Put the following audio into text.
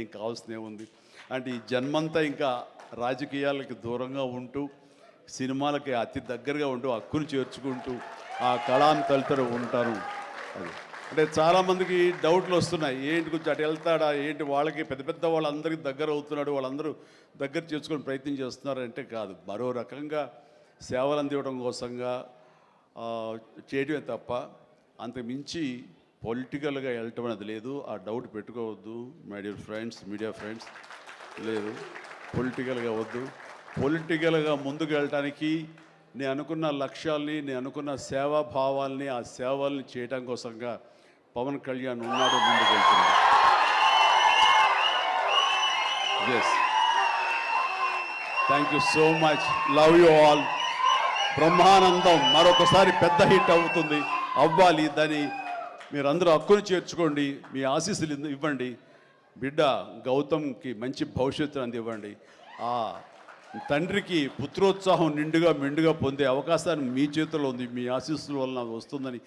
ఏం కావాల్సిన ఉంది అంటే ఈ జన్మంతా ఇంకా రాజకీయాలకి దూరంగా ఉంటూ సినిమాలకి అతి దగ్గరగా ఉంటూ హక్కును చేర్చుకుంటూ ఆ కళాన్ని తలుతూ ఉంటాను. అది అంటే చాలామందికి డౌట్లు వస్తున్నాయి, ఏంటి కొంచెం అటు వెళ్తాడా ఏంటి, వాళ్ళకి పెద్ద పెద్ద వాళ్ళందరికీ దగ్గర అవుతున్నాడు, వాళ్ళందరూ దగ్గర చేసుకుని ప్రయత్నం చేస్తున్నారు అంటే కాదు, మరో రకంగా సేవలు అందివ్వడం కోసంగా చేయడమే తప్ప అంతకు మించి పొలిటికల్గా వెళ్ళటం అనేది లేదు. ఆ డౌట్ పెట్టుకోవద్దు my dear friends, media friends. లేదు, పొలిటికల్గా వద్దు. పొలిటికల్గా ముందుకు వెళ్ళటానికి నేను అనుకున్న లక్ష్యాల్ని, నేను అనుకున్న సేవాభావాల్ని, ఆ సేవల్ని చేయడం కోసంగా పవన్ కళ్యాణ్ ఉన్నాడు, ముందుకు వెళ్తున్నాడు. Yes, thank you so much, love you all. Brahmanandam మరొకసారి పెద్ద హిట్ అవుతుంది, అవ్వాలి. దాన్ని మీరందరూ హక్కును చేర్చుకోండి, మీ ఆశీస్సులు ఇవ్వండి. బిడ్డ గౌతమ్కి మంచి భవిష్యత్తు అందివ్వండి. ఆ తండ్రికి పుత్రోత్సాహం నిండుగా మెండుగా పొందే అవకాశాన్ని మీ చేతిలో ఉంది, మీ ఆశీస్సుల వలన వస్తుందని